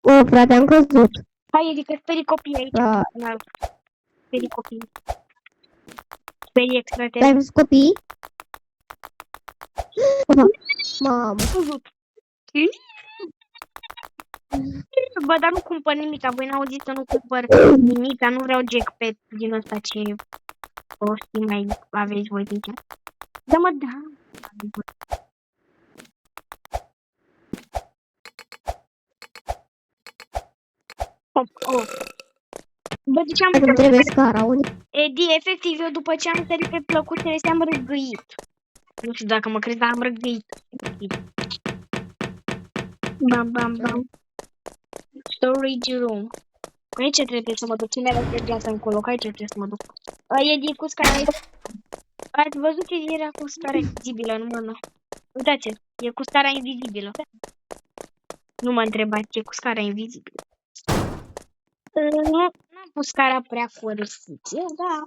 O, frate, am căzut. Hai, Edi, că sperii copiii aici. Da. Sperii copiii. Sperii Ai extraterestri. văzut copii? Mamă. Bă, dar nu cumpăr nimica. Voi n-auziți să nu cumpăr nimica. Nu vreau jackpot din ăsta ce o știi mai aveți voi din chiar. Da, mă, da. Oh. Bă, de ce am Îmi trebuie scara, unde? Edi, efectiv, eu după ce am sărit pe plăcuțele am răgăit. Nu știu dacă mă crezi, dar am răgăit. Bam, bam, bam. Storage room. Aici trebuie să mă duc. Cine are viața încolo? Aici trebuie să mă duc. Edi, cu scara. Ați văzut că era cu scara invizibilă în mână? Uitați, e cu scara invizibilă. Nu mă întrebați, e cu scara invizibilă. Nu am pus scara prea corespunție, da.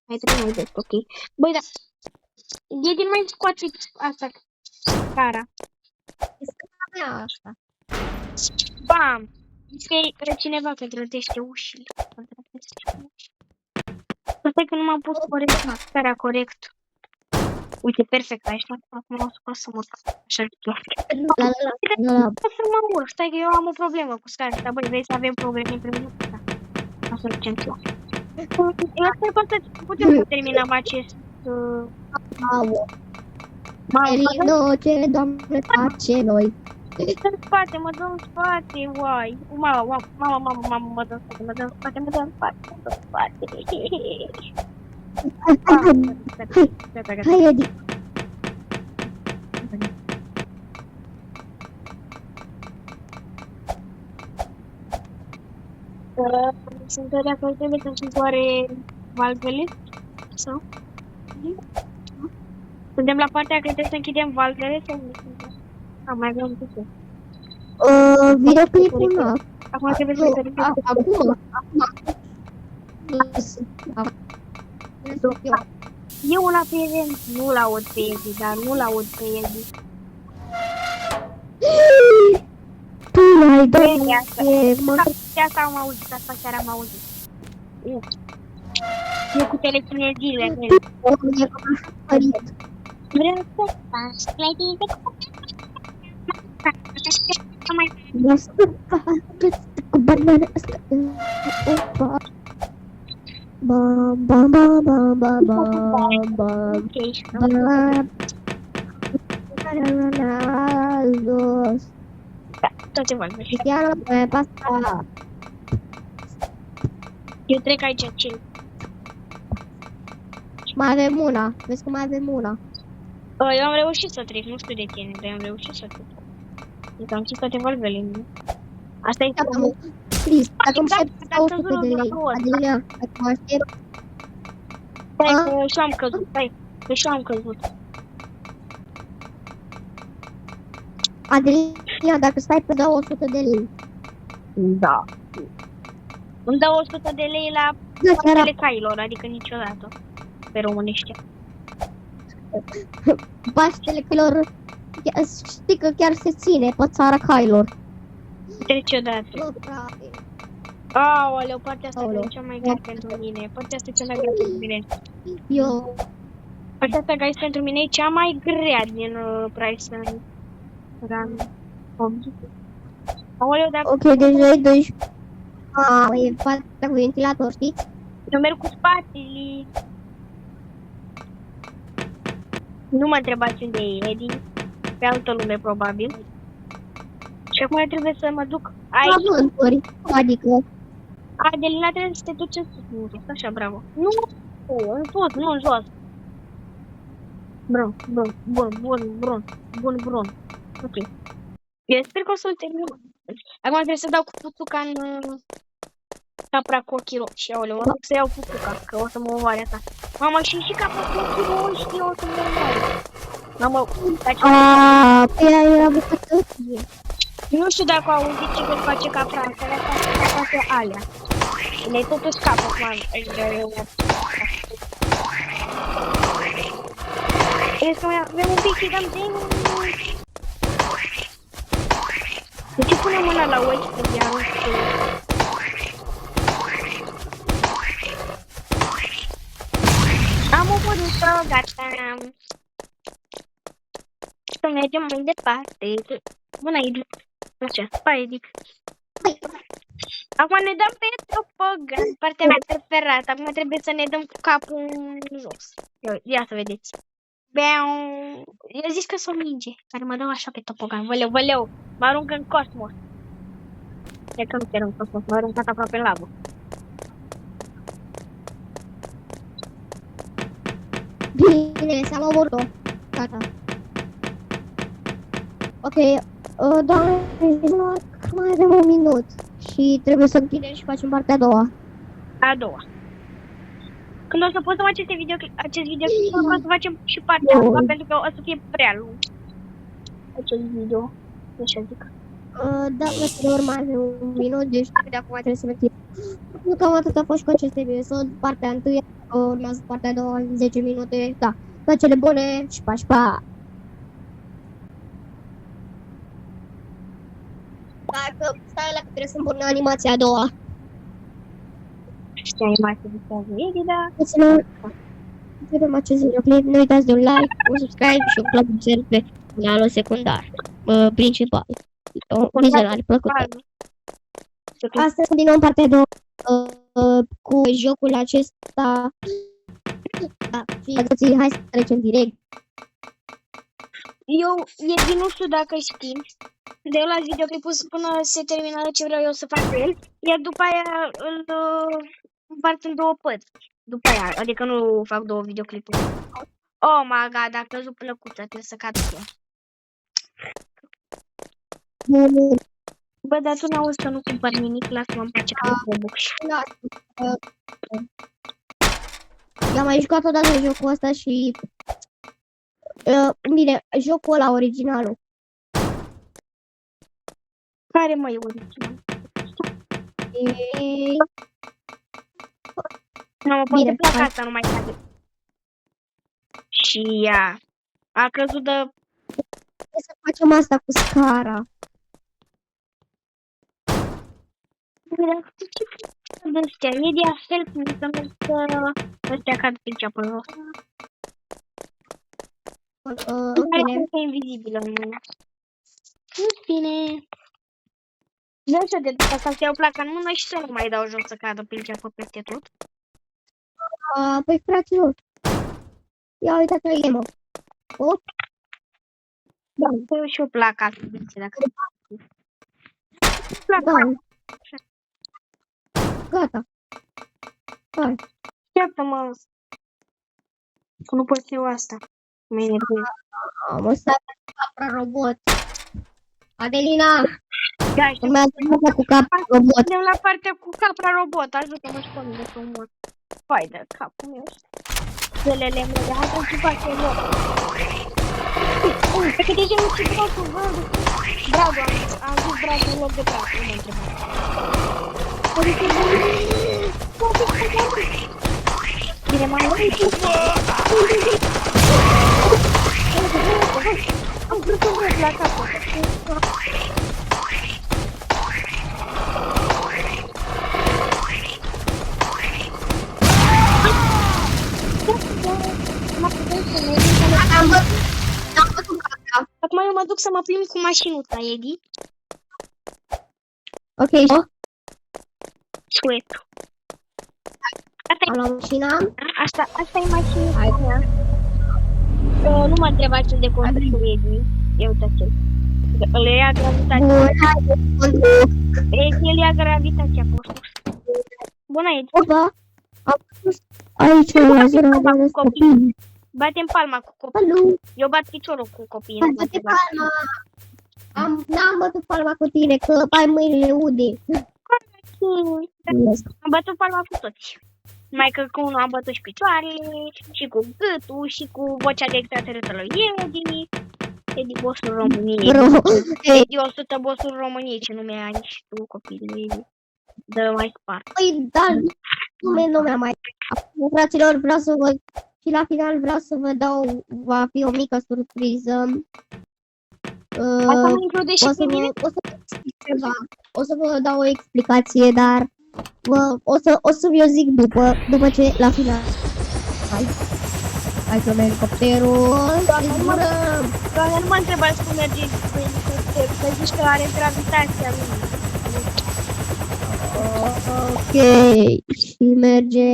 Mai trebuie mai des, ok. Băi, da. Edi, mai scoate asta, scara. E scara mea asta. Bam! Zice că e cineva că trătește ușile. Stai că nu m-am pus corect, scara corect. Uite, perfect, aici acum o scos să mă urc. Așa să mă urc, stai că eu am o problemă cu scara asta, băi, vrei să avem probleme împreună? Da. O să ducem eu. Eu sper că putem să terminăm acest... Elino, ce doamne face noi? În spate, mă dă în spate, uai. Mama, mă dă în spate, mă dă în spate, mă dă în spate, mă dă în spate. Hai, Edi. Sunt de acord, trebuie să sunt oare valvele? Sau? Suntem la partea că trebuie să închidem valvele sau nu suntem? Mai avem un pic. Videoclipul ăla. Acum trebuie să verificăm. Acum. Eu una pe Edi, nu-l aud pe Edi, dar nu-l aud pe Edi. Tu l-ai dat, De asta am auzit, asta chiar am auzit. Eu cu telecinezile mele. Vreau să faci clădire cu banane asta. Opa. Bam, bam, bam, bam, bam, bam, bam. Ronaldo. Tot ce vorbesc. Chiar pe pasta. Eu trec aici chill. Mai avem una. Vezi că mai avem una. Eu am reușit să trec, nu știu de tine, dar am reușit să trec. Deci am închis toate valvele. Asta e Please, dacă îmi știi 100 de lei. Adelia, dacă mă aștept. Stai că și-o am căzut, stai, că și-o am căzut. Adelia, dacă stai pe dau 100 de lei. Da. Îmi dau 100 de lei la pastele cailor, adică niciodată. Pe românește. Paștele cailor, știi că chiar se ține pe țara cailor. Trece odată. Nu, frate. Aoleu, partea asta e cea mai grea pentru mine. Partea asta e cea mai grea pentru mine. Eu. Partea asta, guys, pentru mine e cea mai grea din Price Run. Aoleu, dar... Ok, deja e 12. E partea cu ventilator, știți? Eu merg cu spatele. Nu mă întrebați unde e Edi. Pe altă lume, probabil. Și acum trebuie să mă duc aici. Avânturi, adică. Adelina trebuie să te duci în sus. Așa, bravo. Nu, în sus, nu în jos. Bun. Ok. Eu sper că o să-l termin. Acum trebuie să dau cu putuca în capra cu ochii roșii. Aoleu, mă duc să iau putuca, că o să mă omoare asta. Mama, și capra cu ochii roșii, o să mă omoare. Mamă, pe ea era bucătărie. nu știu dacă au auzit ce vei face capra asta, le face alea. Le totuși capă, man. Vezi că avem un pic și dăm de... De ce pune mâna la ochi să dea roșu? Am omorât-o, gata. Să mergem mai departe. Bună, Edi. Așa, pa, Edi. Acum ne dăm pe topogan, partea mea preferată. Acum trebuie să ne dăm cu capul în jos. Ia să vedeți. Beau. Eu zic că sunt minge care mă dau așa pe topogan. Văleu, mă aruncă în cosmos. E că nu chiar în cosmos, mă aruncat aproape în lavă. Bine, s-am omorât-o. Gata. Ok, doamne, mai avem un minut. Și trebuie să închidem și facem partea a doua. A doua. Când o să postăm acest videoclip, o să facem și partea a doua, pentru că o să fie prea lung. Acest video, așa zic. Da, frăților, mai avem un minut, deci de acum trebuie să mergem. Nu cam atât a fost cu acest episod, partea întâia, urmează partea a doua în 10 minute, da. Toate cele bune și pa, și pa! Dacă stai la că trebuie să-mi pun animația a doua. Și animația visează Edi, da? Frăților, vedem acest videoclip, nu uitați de un like, un subscribe și un plăcuțel pe canalul secundar, principal. O vizionare plăcută. Astăzi continuăm partea a doua cu jocul acesta. Da, și hai să trecem direct. Eu, Edi, nu știu dacă știi, de eu las videoclipul până se termină ce vreau eu să fac cu el, iar după aia îl împart în două părți. După aia, adică nu fac două videoclipuri. Oh my god, a căzut plăcuța, trebuie să cadă ea. Bă, dar tu n-auzi că nu cumpăr nimic, lasă-mă în pace că nu Robux. Eu am mai jucat odată jocul ăsta și... bine, jocul ăla originalul. Care mai e original? Nu, mă, poate placa asta nu mai cade. Și ea a căzut de... Trebuie să facem asta cu scara. Ăștia, e de astfel cum să merg să ăștia cad pe ceapă în jos. Bine. E invizibilă în mână. Bine. De așa de data asta să iau placa în mână și să nu mai dau jos să cadă pe ceapă peste tot. Păi, fraților, ia uitați la el, mă. Oh. Da, să iau și eu placa, dacă... Placa. Da. Gata. Hai. Iartă-mă. Că nu pot să iau asta. Mă enervez. Am stat capra robot. Adelina! Da, știu. Urmează cu capra robot. Suntem la partea cu capra robot. Ajută-mă și pe mine să umor. Hai de capul meu. Zilele mele. Hai să încep să iau. Pe cât deja nu știu brațul, bă. Bravo, am zis brațul în loc de braț. Nu mă întrebat. Bine, mai am vrut să vrut la capăt. Acum eu mă duc să mă plimb cu mașinuța, Edi. Ok, Sweet. am luat mașina. Asta e mașinuța mea. Nu mă întrebați unde construi Edi. Eu uitați-l. Îl ia gravitația. Bun, hai, Edi, el ia gravitația pe sus. Bună, Edi. opa, am pus aici la 0 de copii. Batem palma cu copiii. Salut! Eu bat piciorul cu copiii. Hai, bate palma! N-am bătut palma cu tine, că ai mâinile ude. Am bătut palma cu toți. Mai că cu unul am bătut și picioarele, și cu gâtul, și cu vocea de extraterestră lui Edi. Edi, bossul României. Edi, 100 bossul României, ce nume ai și tu, copilul Edi. Dă mai spart. Păi, da, nu mi-a mai... Fraților, vreau să vă... Și la final vreau să vă dau... Va fi o mică surpriză. Asta mă include și pe mine? O să vă explic ceva. O să vă dau o explicație, dar o să vi-o zic după ce la final. Hai să merg elicopterul. Zburăm. Doamne, nu mă întrebați cum merge cu elicopterul, că zici că are gravitația lui. Ok. Și merge.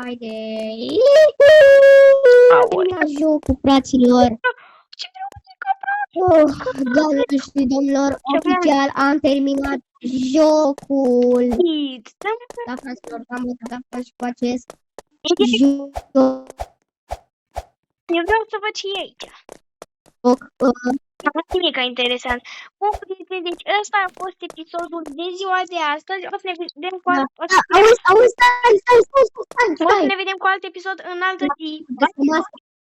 Haide. La jocul, fraților. Ce vreau muzica, frate? Doamnelor și domnilor, oficial am terminat jocul. Da, fraților, am văzut și cu acest joc. Eu vreau să văd și aici. Nu nimic interesant. Bun, prieteni, deci ăsta a fost episodul de ziua de astăzi. O să ne vedem cu alt... Auzi, stai. O să ne vedem cu alt episod în altă zi.